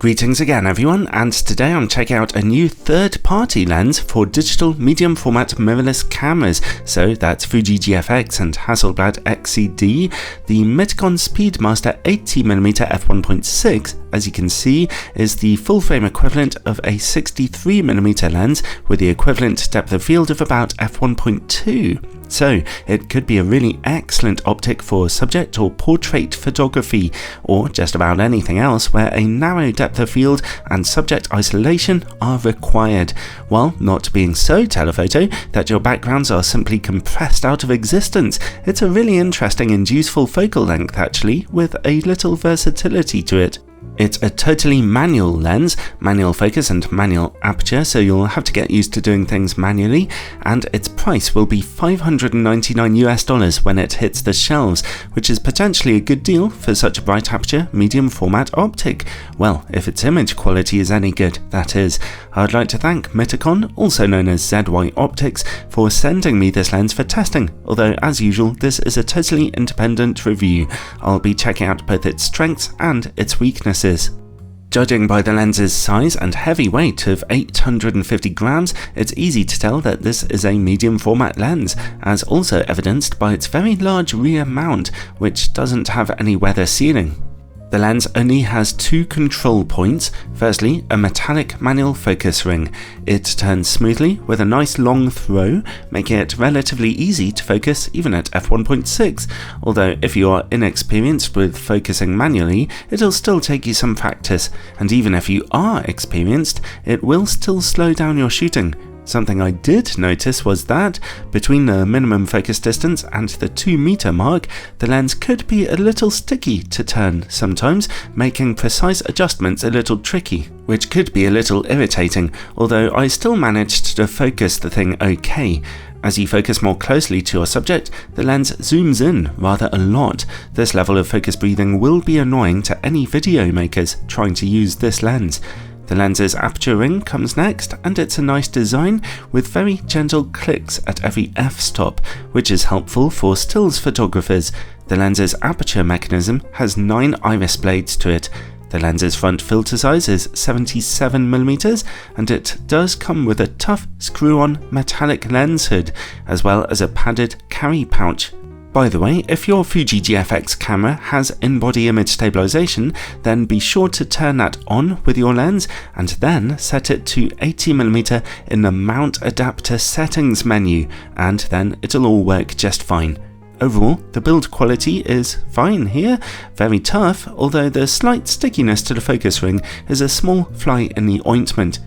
Greetings again everyone, and today I'm checking out a new third-party lens for digital medium format mirrorless cameras. So that's Fuji GFX and Hasselblad XCD, the Mitakon Speedmaster 80mm f1.6, as you can see, is the full frame equivalent of a 63mm lens with the equivalent depth of field of about f1.2. So it could be a really excellent optic for subject or portrait photography, or just about anything else where a narrow depth of field and subject isolation are required, while not being so telephoto that your backgrounds are simply compressed out of existence. It's a really interesting and useful focal length actually, with a little versatility to it. It's a totally manual lens, manual focus and manual aperture, so you'll have to get used to doing things manually, and its price will be $599 when it hits the shelves, which is potentially a good deal for such a bright aperture medium format optic. Well, if its image quality is any good, that is. I'd like to thank Mitakon, also known as ZY Optics, for sending me this lens for testing, although as usual this is a totally independent review. I'll be checking out both its strengths and its weaknesses. Judging by the lens's size and heavy weight of 850 grams, it's easy to tell that this is a medium format lens, as also evidenced by its very large rear mount, which doesn't have any weather sealing. The lens only has two control points. Firstly, a metallic manual focus ring. It turns smoothly with a nice long throw, making it relatively easy to focus even at f1.6, although if you are inexperienced with focusing manually, it'll still take you some practice, and even if you are experienced, it will still slow down your shooting. Something I did notice was that, between the minimum focus distance and the 2 meter mark, the lens could be a little sticky to turn sometimes, making precise adjustments a little tricky, which could be a little irritating, although I still managed to focus the thing okay. As you focus more closely to your subject, the lens zooms in rather a lot. This level of focus breathing will be annoying to any video makers trying to use this lens. The lens's aperture ring comes next, and it's a nice design with very gentle clicks at every f-stop, which is helpful for stills photographers. The lens's aperture mechanism has 9 iris blades to it. The lens's front filter size is 77mm, and it does come with a tough screw-on metallic lens hood, as well as a padded carry pouch. By the way, if your Fuji GFX camera has in-body image stabilization, then be sure to turn that on with your lens and then set it to 80mm in the mount adapter settings menu, and then it'll all work just fine. Overall, the build quality is fine here, very tough, although the slight stickiness to the focus ring is a small fly in the ointment.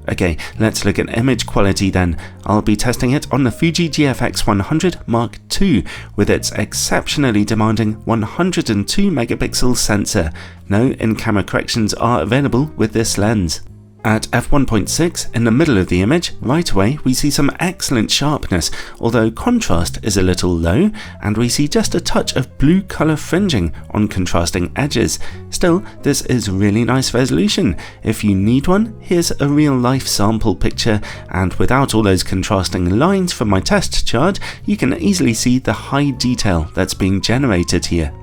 Okay, let's look at image quality then. I'll be testing it on the Fuji GFX100 Mark II with its exceptionally demanding 102 megapixel sensor. No in-camera corrections are available with this lens. At f1.6, in the middle of the image, right away we see some excellent sharpness, although contrast is a little low, and we see just a touch of blue colour fringing on contrasting edges. Still, this is really nice resolution. If you need one, here's a real-life sample picture, and without all those contrasting lines from my test chart, you can easily see the high detail that's being generated here.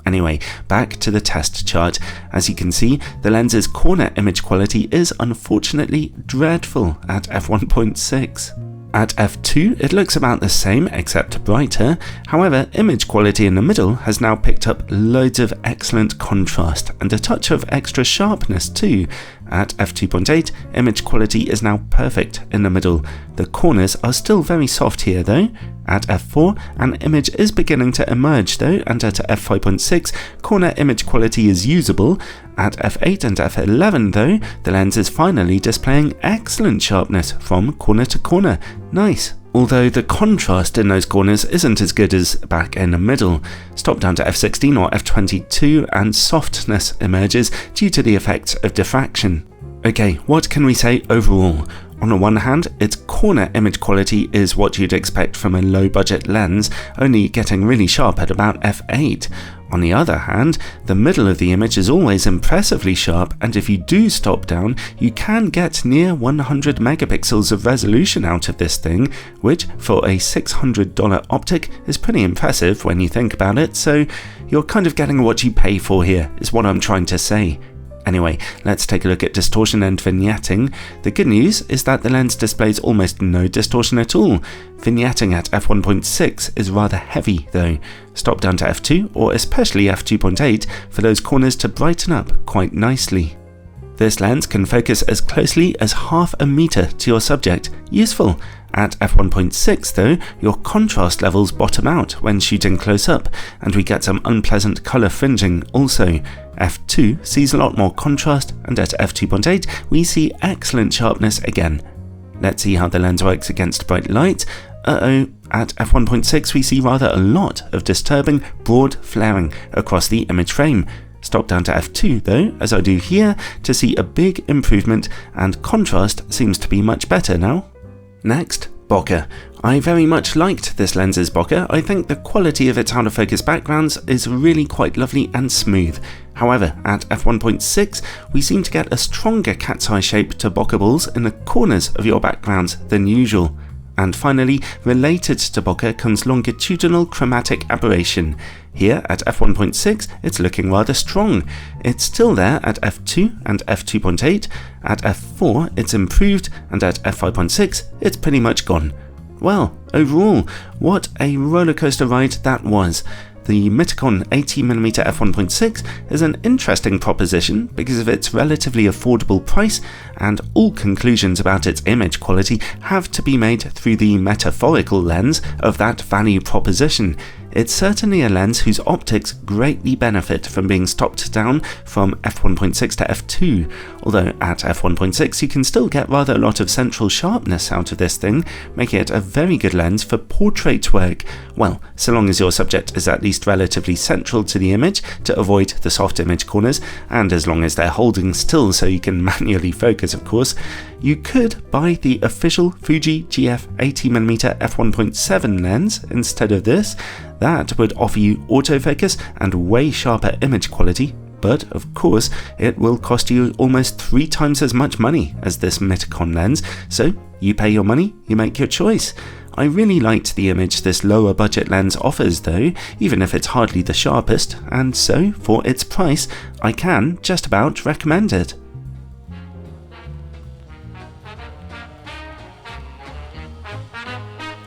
Anyway, back to the test chart. As you can see, the lens's corner image quality is unfortunately dreadful at f1.6. At f2, it looks about the same except brighter. However, image quality in the middle has now picked up loads of excellent contrast and a touch of extra sharpness too. At f2.8, image quality is now perfect in the middle. The corners are still very soft here though. At f4, an image is beginning to emerge though, and at f5.6, corner image quality is usable. At f8 and f11 though, the lens is finally displaying excellent sharpness from corner to corner. Nice. Although the contrast in those corners isn't as good as back in the middle. Stop down to f16 or f22 and softness emerges due to the effects of diffraction. Okay, what can we say overall? On the one hand, its corner image quality is what you'd expect from a low-budget lens, only getting really sharp at about f8. On the other hand, the middle of the image is always impressively sharp, and if you do stop down, you can get near 100 megapixels of resolution out of this thing, which for a $600 optic is pretty impressive when you think about it, so you're kind of getting what you pay for here, is what I'm trying to say. Anyway, let's take a look at distortion and vignetting. The good news is that the lens displays almost no distortion at all. Vignetting at f1.6 is rather heavy though. Stop down to f2 or especially f2.8 for those corners to brighten up quite nicely. This lens can focus as closely as half a meter to your subject. Useful. At f1.6 though, your contrast levels bottom out when shooting close up, and we get some unpleasant colour fringing also. f2 sees a lot more contrast, and at f2.8 we see excellent sharpness again. Let's see how the lens works against bright light. At f1.6 we see rather a lot of disturbing broad flaring across the image frame. Stop down to f2 though, as I do here, to see a big improvement, and contrast seems to be much better now. Next, bokeh. I very much liked this lens's bokeh. I think the quality of its out of focus backgrounds is really quite lovely and smooth. However, at f1.6 we seem to get a stronger cat's eye shape to bokeh balls in the corners of your backgrounds than usual. And finally, related to bokeh comes longitudinal chromatic aberration. Here at f1.6 it's looking rather strong. It's still there at f2 and f2.8, at f4 it's improved, and at f5.6 it's pretty much gone. Well, overall, what a rollercoaster ride that was. The Mitakon 80mm f1.6 is an interesting proposition because of its relatively affordable price, and all conclusions about its image quality have to be made through the metaphorical lens of that value proposition. It's certainly a lens whose optics greatly benefit from being stopped down from f1.6 to f2, although at f1.6 you can still get rather a lot of central sharpness out of this thing, making it a very good lens for portrait work. Well, so long as your subject is at least relatively central to the image to avoid the soft image corners, and as long as they're holding still so you can manually focus, of course. You could buy the official Fuji GF80mm f1.7 lens instead of this. That would offer you autofocus and way sharper image quality, but of course it will cost you almost 3 times as much money as this Mitakon lens, so you pay your money, you make your choice. I really liked the image this lower budget lens offers though, even if it's hardly the sharpest, and so for its price I can just about recommend it.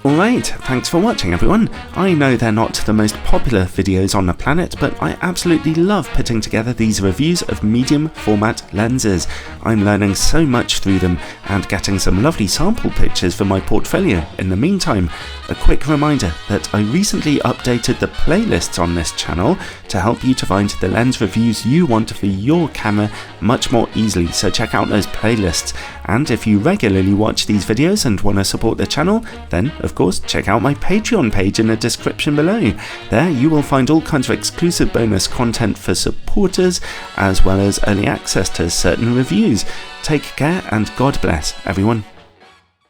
Alright, thanks for watching everyone. I know they're not the most popular videos on the planet, but I absolutely love putting together these reviews of medium format lenses. I'm learning so much through them and getting some lovely sample pictures for my portfolio in the meantime. A quick reminder that I recently updated the playlists on this channel to help you to find the lens reviews you want for your camera much more easily, so check out those playlists. And if you regularly watch these videos and want to support the channel, then of course check out my Patreon page in the description below. There you will find all kinds of exclusive bonus content for supporters, as well as early access to certain reviews. Take care and God bless everyone.